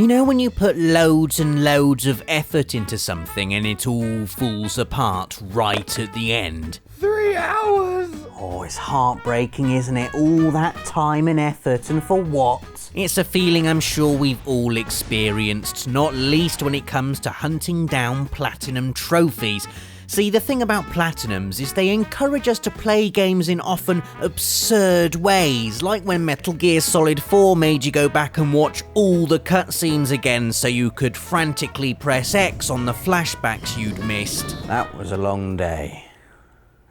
You know when you put loads and loads of effort into something and it all falls apart right at the end? 3 hours! Oh, it's heartbreaking, isn't it? All that time and effort, and for what? It's a feeling I'm sure we've all experienced, not least when it comes to hunting down platinum trophies. See, the thing about platinums is they encourage us to play games in often absurd ways, like when Metal Gear Solid 4 made you go back and watch all the cutscenes again so you could frantically press X on the flashbacks you'd missed. That was a long day.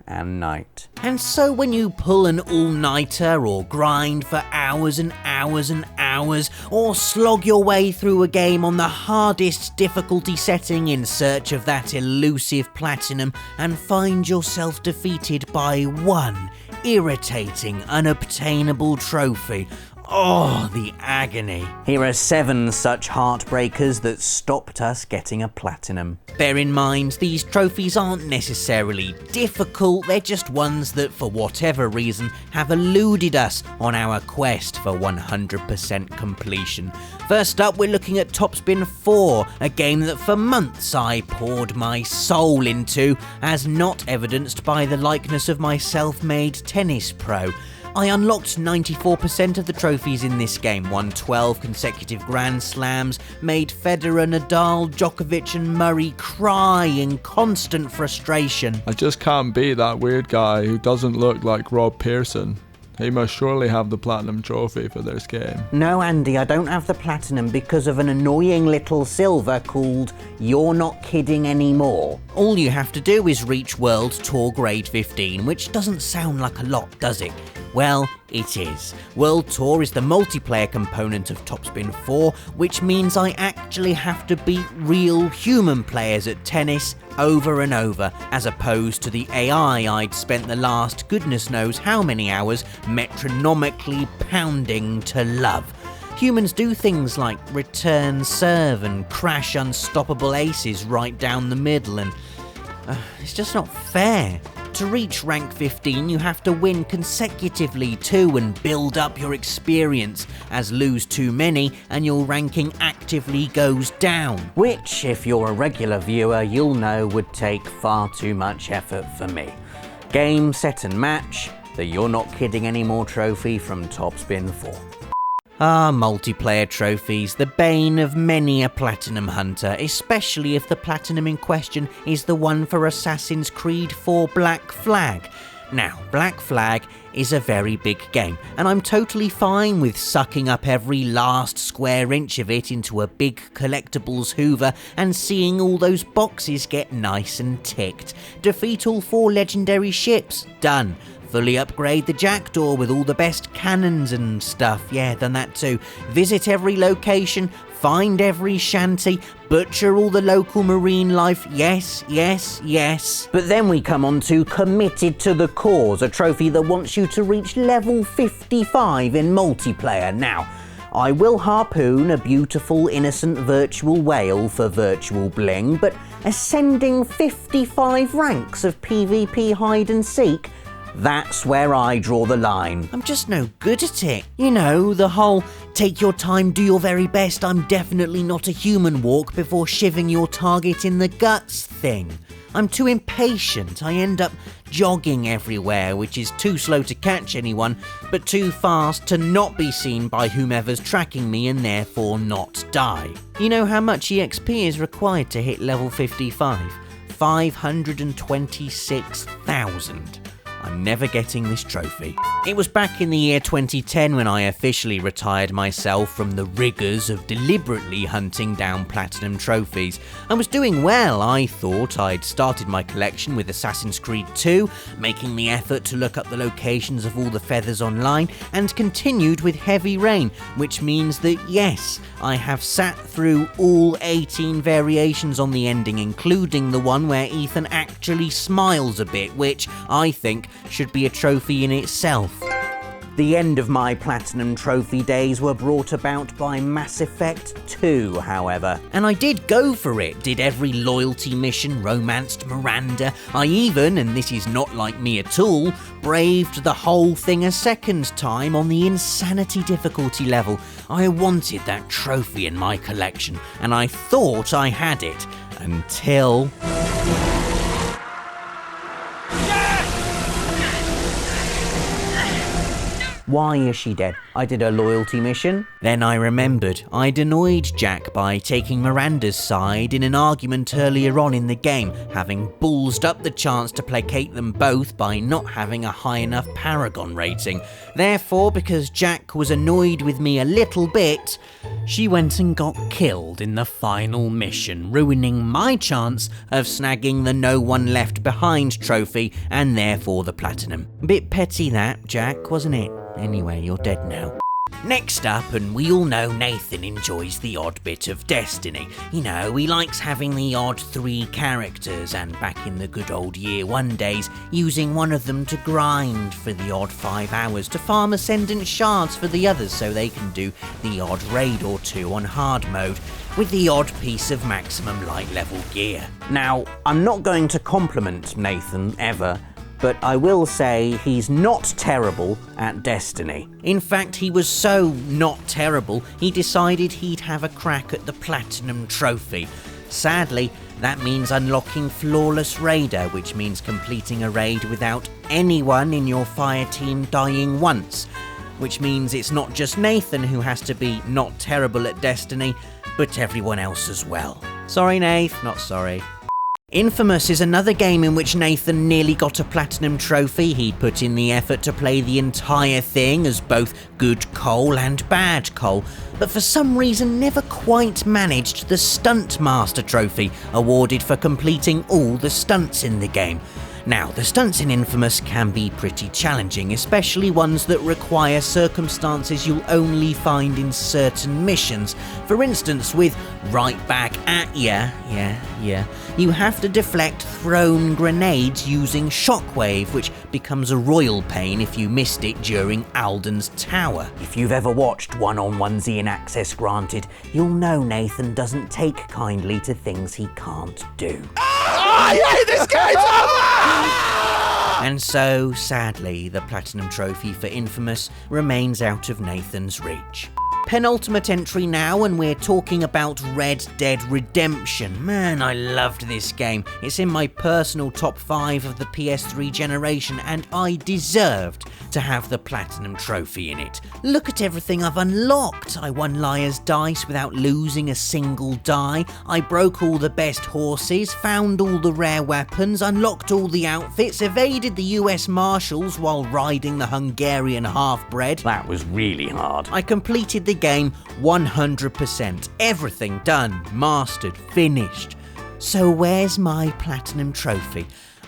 And night. And so when you pull an all-nighter or grind for hours and hours and hours, or slog your way through a game on the hardest difficulty setting in search of that elusive platinum and find yourself defeated by one irritating, unobtainable trophy, oh, the agony. Here are 7 such heartbreakers that stopped us getting a platinum. Bear in mind, these trophies aren't necessarily difficult, they're just ones that, for whatever reason, have eluded us on our quest for 100% completion. First up, we're looking at Topspin 4, a game that for months I poured my soul into, as not evidenced by the likeness of my self-made tennis pro. I unlocked 94% of the trophies in this game, won 12 consecutive Grand Slams, made Federer, Nadal, Djokovic and Murray cry in constant frustration. I just can't beat that weird guy who doesn't look like Rob Pearson. He must surely have the platinum trophy for this game. No, Andy, I don't have the platinum because of an annoying little silver called You're Not Kidding Anymore. All you have to do is reach World Tour Grade 15, which doesn't sound like a lot, does it? Well, it is. World Tour is the multiplayer component of Topspin 4, which means I actually have to beat real human players at tennis over and over, as opposed to the AI I'd spent the last goodness knows how many hours metronomically pounding to love. Humans do things like return serve and crash unstoppable aces right down the middle, and it's just not fair. To reach rank 15, you have to win consecutively too and build up your experience, as lose too many and your ranking actively goes down. Which, if you're a regular viewer, you'll know would take far too much effort for me. Game, set and match, the You're Not Kidding Anymore trophy from Topspin 4. Ah, multiplayer trophies, the bane of many a platinum hunter, especially if the platinum in question is the one for Assassin's Creed 4 Black Flag. Now, Black Flag is a very big game, and I'm totally fine with sucking up every last square inch of it into a big collectibles hoover and seeing all those boxes get nice and ticked. Defeat all 4 legendary ships, done. Fully upgrade the jackdaw with all the best cannons and stuff, yeah, done that too. Visit every location, find every shanty, butcher all the local marine life, yes, yes, yes. But then we come on to Committed to the Cause, a trophy that wants you to reach level 55 in multiplayer. Now, I will harpoon a beautiful, innocent virtual whale for virtual bling, but ascending 55 ranks of PvP hide and seek, that's where I draw the line. I'm just no good at it. You know, the whole take your time, do your very best, I'm definitely not a human walk before shivving your target in the guts thing. I'm too impatient. I end up jogging everywhere, which is too slow to catch anyone, but too fast to not be seen by whomever's tracking me and therefore not die. You know how much EXP is required to hit level 55? 526,000. I'm never getting this trophy. It was back in the year 2010 when I officially retired myself from the rigours of deliberately hunting down platinum trophies. I was doing well, I thought. I'd started my collection with Assassin's Creed 2, making the effort to look up the locations of all the feathers online, and continued with Heavy Rain, which means that yes, I have sat through all 18 variations on the ending, including the one where Ethan actually smiles a bit, which I think should be a trophy in itself. The end of my Platinum Trophy days were brought about by Mass Effect 2, however. And I did go for it, did every loyalty mission, romanced Miranda. I even, and this is not like me at all, braved the whole thing a second time on the insanity difficulty level. I wanted that trophy in my collection, and I thought I had it, until... Why is she dead? I did a loyalty mission. Then I remembered I'd annoyed Jack by taking Miranda's side in an argument earlier on in the game, having ballsed up the chance to placate them both by not having a high enough Paragon rating. Therefore, because Jack was annoyed with me a little bit, she went and got killed in the final mission, ruining my chance of snagging the No One Left Behind trophy and therefore the platinum. Bit petty that, Jack, wasn't it? Anyway, you're dead now. Next up, and we all know Nathan enjoys the odd bit of Destiny. You know, he likes having the odd 3 characters, and back in the good old Year 1 days, using one of them to grind for the odd 5 hours to farm Ascendant Shards for the others so they can do the odd raid or 2 on hard mode, with the odd piece of maximum light level gear. Now, I'm not going to compliment Nathan ever, but I will say he's not terrible at Destiny. In fact, he was so not terrible, he decided he'd have a crack at the Platinum Trophy. Sadly, that means unlocking Flawless Raider, which means completing a raid without anyone in your fire team dying once. Which means it's not just Nathan who has to be not terrible at Destiny, but everyone else as well. Sorry, Nath, not sorry. Infamous is another game in which Nathan nearly got a platinum trophy. He'd put in the effort to play the entire thing as both good Cole and bad Cole, but for some reason never quite managed the Stunt Master trophy, awarded for completing all the stunts in the game. Now, the stunts in Infamous can be pretty challenging, especially ones that require circumstances you'll only find in certain missions. For instance, with right back at ya, you have to deflect thrown grenades using Shockwave, which becomes a royal pain if you missed it during Alden's Tower. If you've ever watched One-on-Onesie in Access Granted, you'll know Nathan doesn't take kindly to things he can't do. I hate this game! And so, sadly, the Platinum Trophy for Infamous remains out of Nathan's reach. Penultimate entry now, and we're talking about Red Dead Redemption. Man, I loved this game. It's in my personal top 5 of the PS3 generation, and I deserved to have the Platinum Trophy in it. Look at everything I've unlocked. I won Liar's Dice without losing a single die. I broke all the best horses, found all the rare weapons, unlocked all the outfits, evaded the US Marshals while riding the Hungarian half-bred. That was really hard. I completed the game 100%. Everything done, mastered, finished. So where's my Platinum Trophy?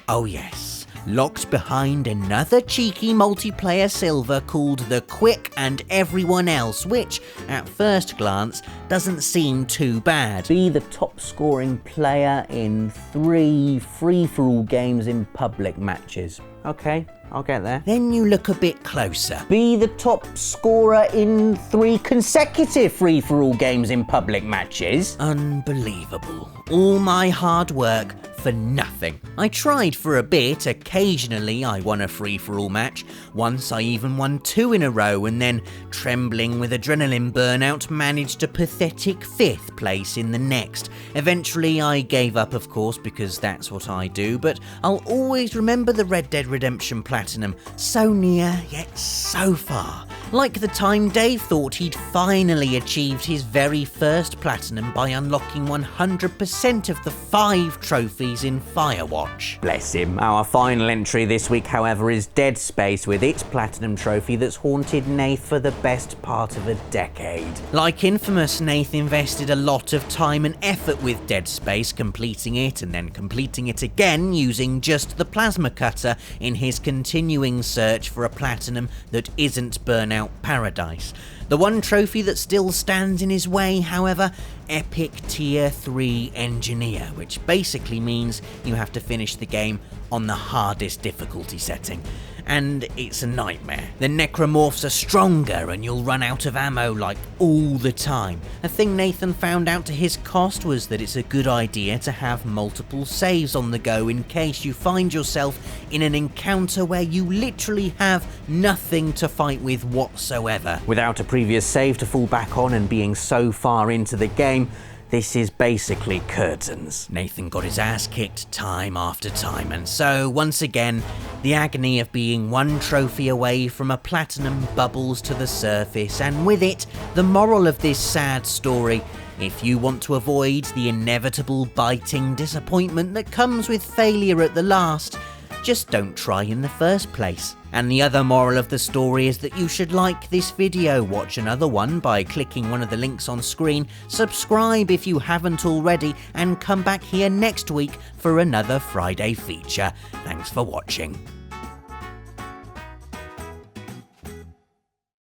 Oh yes, locked behind another cheeky multiplayer silver called The Quick and Everyone Else, which, at first glance, doesn't seem too bad. Be the top scoring player in 3 free-for-all games in public matches. Okay, I'll get there. Then you look a bit closer. Be the top scorer in 3 consecutive free-for-all games in public matches. Unbelievable. All my hard work for nothing. I tried for a bit. Occasionally I won a free-for-all match. Once I even won 2 in a row, and then, trembling with adrenaline burnout, managed a pathetic 5th place in the next. Eventually I gave up, of course, because that's what I do, but I'll always remember the Red Dead Redemption Platinum. So near, yet so far. Like the time Dave thought he'd finally achieved his very first Platinum by unlocking 100% of the 5 trophies in Firewatch. Bless him. Our final entry this week, however, is Dead Space, with its Platinum Trophy that's haunted Nath for the best part of a decade. Like Infamous, Nath invested a lot of time and effort with Dead Space, completing it and then completing it again using just the plasma cutter in his continuing search for a Platinum that isn't Burnout Paradise. The one trophy that still stands in his way, however, Epic Tier 3 Engineer, which basically means you have to finish the game on the hardest difficulty setting. and it's a nightmare. The necromorphs are stronger and you'll run out of ammo like all the time. A thing Nathan found out to his cost was that it's a good idea to have multiple saves on the go in case you find yourself in an encounter where you literally have nothing to fight with whatsoever. Without a previous save to fall back on and being so far into the game, this is basically curtains. Nathan got his ass kicked time after time, and so, once again, the agony of being one trophy away from a platinum bubbles to the surface, and with it, the moral of this sad story. If you want to avoid the inevitable biting disappointment that comes with failure at the last, just don't try in the first place. And the other moral of the story is that you should like this video, watch another one by clicking one of the links on screen, subscribe if you haven't already, and come back here next week for another Friday feature. Thanks for watching.